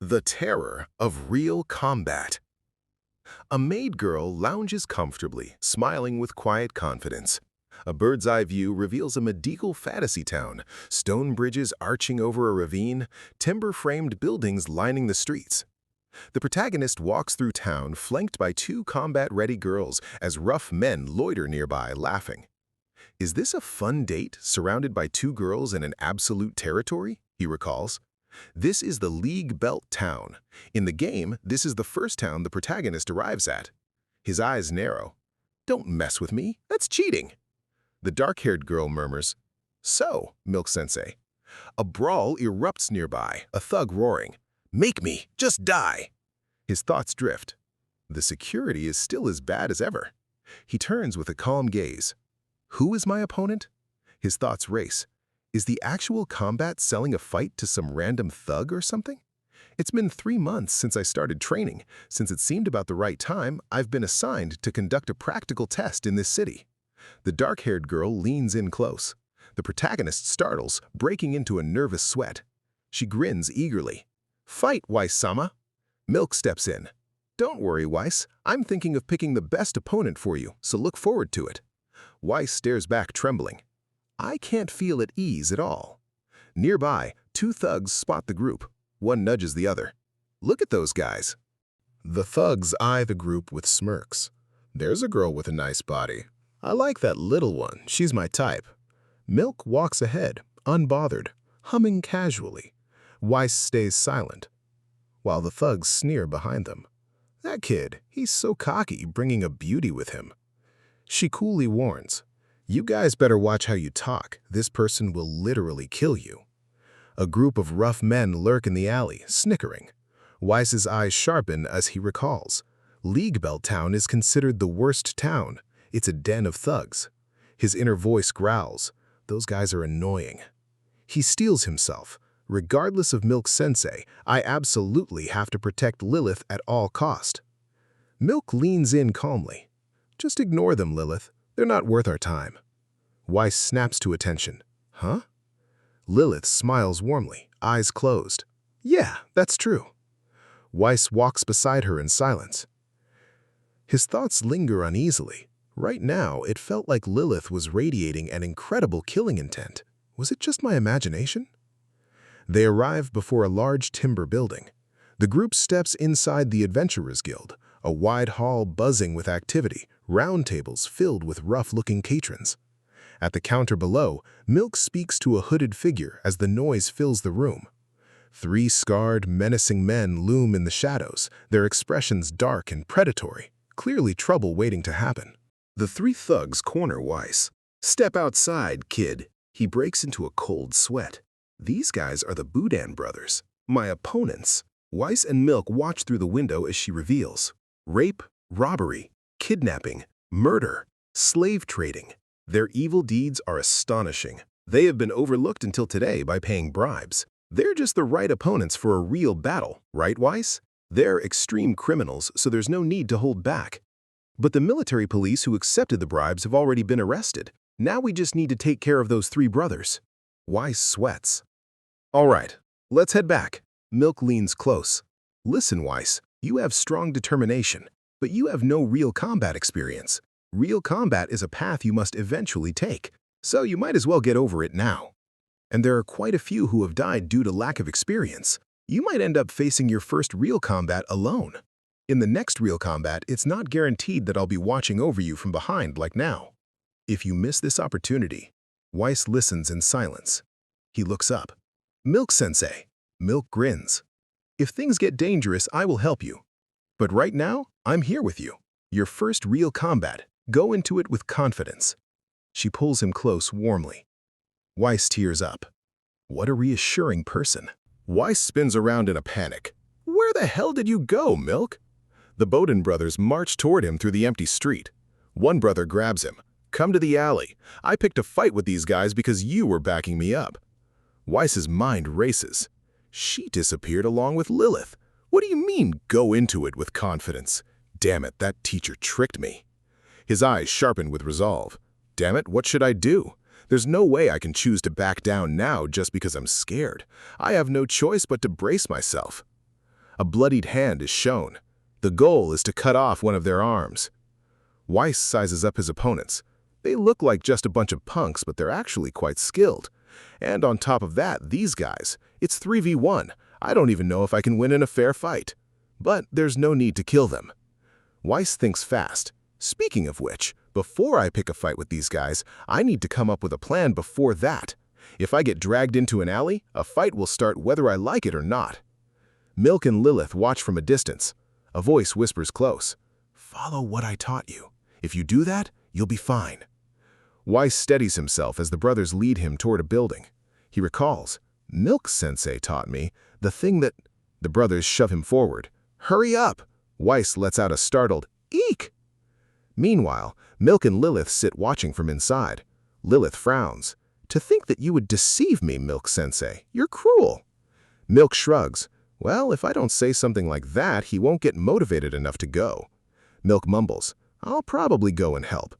The terror of real combat. A maid girl lounges comfortably, smiling with quiet confidence. A bird's-eye view reveals a medieval fantasy town, stone bridges arching over a ravine, timber-framed buildings lining the streets. The protagonist walks through town flanked by two combat-ready girls as rough men loiter nearby, laughing. Is this a fun date, surrounded by two girls in an absolute territory? He recalls. This is the League Belt town. In the game, this is the first town the protagonist arrives at. His eyes narrow. Don't mess with me, that's cheating. The dark-haired girl murmurs, So, Milk-sensei. A brawl erupts nearby, a thug roaring, Make me, just die. His thoughts drift. The security is still as bad as ever. He turns with a calm gaze. Who is my opponent? His thoughts race. Is the actual combat selling a fight to some random thug or something? It's been 3 months since I started training. Since it seemed about the right time, I've been assigned to conduct a practical test in this city. The dark-haired girl leans in close. The protagonist startles, breaking into a nervous sweat. She grins eagerly. Fight, Weiss-sama. Milk steps in. Don't worry, Weiss. I'm thinking of picking the best opponent for you, so look forward to it. Weiss stares back, trembling. I can't feel at ease at all. Nearby, two thugs spot the group. One nudges the other. Look at those guys. The thugs eye the group with smirks. There's a girl with a nice body. I like that little one. She's my type. Milk walks ahead, unbothered, humming casually. Weiss stays silent, while the thugs sneer behind them. That kid, he's so cocky, bringing a beauty with him. She coolly warns, You guys better watch how you talk. This person will literally kill you. A group of rough men lurk in the alley, snickering. Weiss's eyes sharpen as he recalls. League Belt Town is considered the worst town. It's a den of thugs. His inner voice growls. Those guys are annoying. He steels himself. Regardless of Milk-sensei, I absolutely have to protect Lilith at all cost. Milk leans in calmly. Just ignore them, Lilith. They're not worth our time. Weiss snaps to attention. Huh? Lilith smiles warmly, eyes closed. Yeah, that's true. Weiss walks beside her in silence. His thoughts linger uneasily. Right now, it felt like Lilith was radiating an incredible killing intent. Was it just my imagination? They arrive before a large timber building. The group steps inside the Adventurers Guild, a wide hall buzzing with activity, round tables filled with rough-looking patrons. At the counter below, Milk speaks to a hooded figure as the noise fills the room. 3 scarred, menacing men loom in the shadows, their expressions dark and predatory, clearly trouble waiting to happen. The 3 thugs corner Weiss. Step outside, kid. He breaks into a cold sweat. These guys are the Boudan Brothers, my opponents. Weiss and Milk watch through the window as she reveals. Rape, robbery, kidnapping, murder, slave trading. Their evil deeds are astonishing. They have been overlooked until today by paying bribes. They're just the right opponents for a real battle, right, Weiss? They're extreme criminals, so there's no need to hold back. But the military police who accepted the bribes have already been arrested. Now we just need to take care of those 3 brothers. Weiss sweats. All right, let's head back. Milk leans close. Listen, Weiss, you have strong determination, but you have no real combat experience. Real combat is a path you must eventually take, so you might as well get over it now. And there are quite a few who have died due to lack of experience. You might end up facing your first real combat alone. In the next real combat, it's not guaranteed that I'll be watching over you from behind like now. If you miss this opportunity, Weiss listens in silence. He looks up. Milk-sensei. Milk grins. If things get dangerous, I will help you. But right now, I'm here with you. Your first real combat. Go into it with confidence. She pulls him close warmly. Weiss tears up. What a reassuring person. Weiss spins around in a panic. Where the hell did you go, Milk? The Boudan brothers march toward him through the empty street. One brother grabs him. Come to the alley. I picked a fight with these guys because you were backing me up. Weiss's mind races. She disappeared along with Lilith. What do you mean, go into it with confidence? Damn it, that teacher tricked me. His eyes sharpen with resolve. Damn it, what should I do? There's no way I can choose to back down now just because I'm scared. I have no choice but to brace myself. A bloodied hand is shown. The goal is to cut off one of their arms. Weiss sizes up his opponents. They look like just a bunch of punks, but they're actually quite skilled. And on top of that, these guys, it's 3v1. I don't even know if I can win in a fair fight. But there's no need to kill them. Weiss thinks fast. Speaking of which, before I pick a fight with these guys, I need to come up with a plan before that. If I get dragged into an alley, a fight will start whether I like it or not. Milk and Lilith watch from a distance. A voice whispers close. "Follow what I taught you. If you do that, you'll be fine." Weiss steadies himself as the brothers lead him toward a building. He recalls, "Milk-sensei taught me the thing that—" The brothers shove him forward. "Hurry up!" Weiss lets out a startled, "Eek!" Meanwhile, Milk and Lilith sit watching from inside. Lilith frowns. "To think that you would deceive me, Milk-sensei. You're cruel." Milk shrugs. "Well, if I don't say something like that, he won't get motivated enough to go." Milk mumbles, "I'll probably go and help."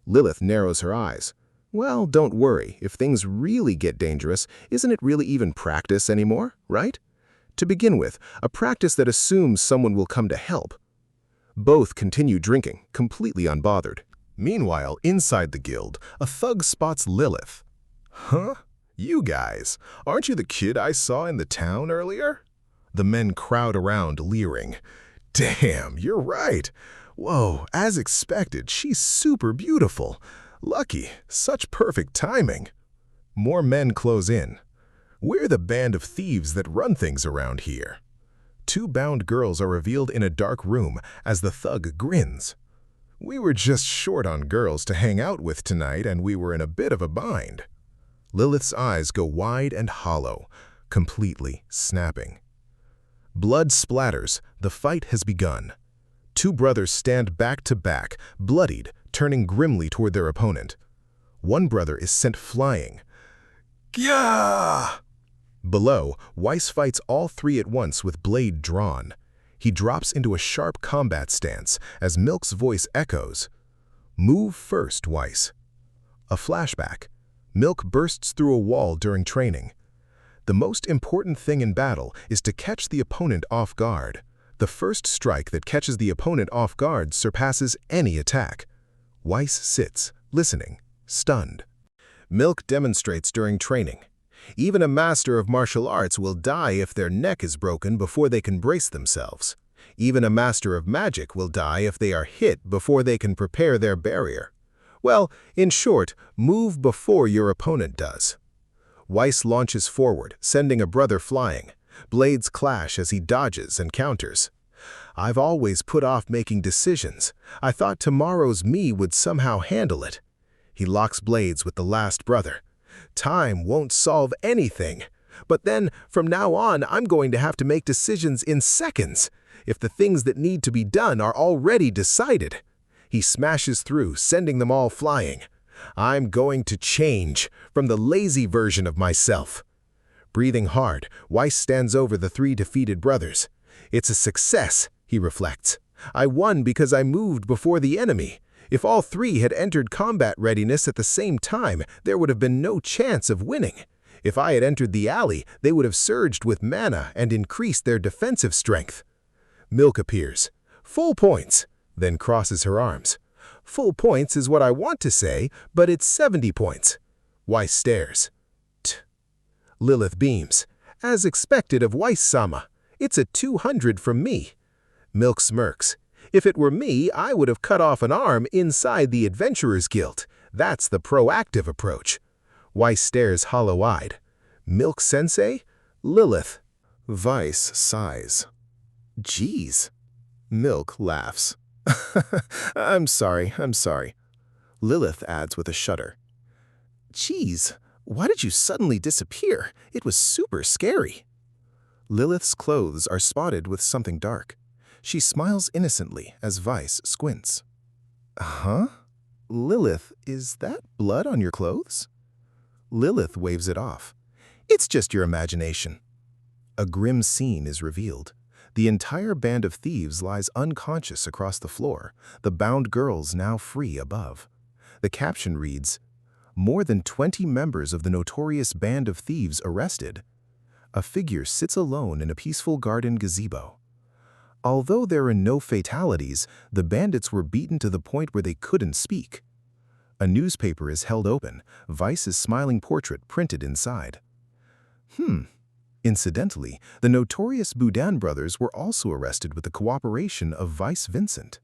Lilith narrows her eyes. "Well, don't worry. If things really get dangerous, isn't it really even practice anymore, right? To begin with, a practice that assumes someone will come to help." Both continue drinking, completely unbothered. Meanwhile, inside the guild, a thug spots Lilith. "Huh? You guys, aren't you the kid I saw in the town earlier?" The men crowd around, leering. "Damn, you're right. Whoa, as expected, she's super beautiful. Lucky, such perfect timing." More men close in. "We're the band of thieves that run things around here." Two bound girls are revealed in a dark room as the thug grins. "We were just short on girls to hang out with tonight, and we were in a bit of a bind." Lilith's eyes go wide and hollow, completely snapping. Blood splatters. The fight has begun. Two brothers stand back to back, bloodied, turning grimly toward their opponent. One brother is sent flying. Gah! Below, Weiss fights all three at once with blade drawn. He drops into a sharp combat stance as Milk's voice echoes. "Move first, Weiss." A flashback. Milk bursts through a wall during training. The most important thing in battle is to catch the opponent off guard. The first strike that catches the opponent off guard surpasses any attack. Weiss sits, listening, stunned. Milk demonstrates during training. Even a master of martial arts will die if their neck is broken before they can brace themselves. Even a master of magic will die if they are hit before they can prepare their barrier. Well, in short, move before your opponent does. Weiss launches forward, sending a brother flying. Blades clash as he dodges and counters. "I've always put off making decisions. I thought tomorrow's me would somehow handle it." He locks blades with the last brother. "Time won't solve anything. But then, from now on, I'm going to have to make decisions in seconds, if the things that need to be done are already decided." He smashes through, sending them all flying. "I'm going to change from the lazy version of myself." Breathing hard, Weiss stands over the three defeated brothers. "It's a success," he reflects. "I won because I moved before the enemy. If all three had entered combat readiness at the same time, there would have been no chance of winning. If I had entered the alley, they would have surged with mana and increased their defensive strength." Milk appears. "Full points," then crosses her arms. "Full points is what I want to say, but it's 70 points. Weiss stares. Lilith beams. "As expected of Weiss-sama. It's a 200 from me." Milk smirks. "If it were me, I would have cut off an arm inside the Adventurers Guild. That's the proactive approach." Weiss stares hollow-eyed. "Milk-sensei? Lilith." Weiss sighs. "Geez." Milk laughs. I'm sorry. Lilith adds with a shudder. "Geez, why did you suddenly disappear? It was super scary." Lilith's clothes are spotted with something dark. She smiles innocently as Weiss squints. "Huh? Lilith, is that blood on your clothes?" Lilith waves it off. "It's just your imagination." A grim scene is revealed. The entire band of thieves lies unconscious across the floor, the bound girls now free above. The caption reads, "More than 20 members of the notorious band of thieves arrested." A figure sits alone in a peaceful garden gazebo. Although there are no fatalities, the bandits were beaten to the point where they couldn't speak. A newspaper is held open, Weiss's smiling portrait printed inside. Incidentally, the notorious Boudan Brothers were also arrested with the cooperation of Weiss Vincent.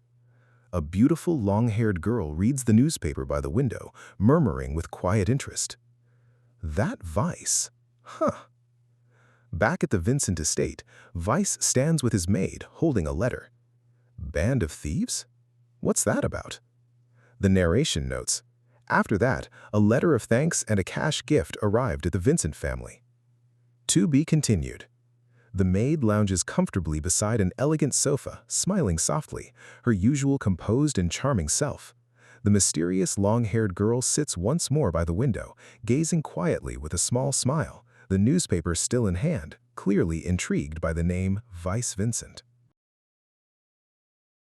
A beautiful long-haired girl reads the newspaper by the window, murmuring with quiet interest. That Weiss? Back at the Vincent estate, Weiss stands with his maid, holding a letter. Band of thieves? What's that about? The narration notes, after that, a letter of thanks and a cash gift arrived at the Vincent family. To be continued. The maid lounges comfortably beside an elegant sofa, smiling softly, her usual composed and charming self. The mysterious long-haired girl sits once more by the window, gazing quietly with a small smile, the newspaper still in hand, clearly intrigued by the name Weiss Vincent.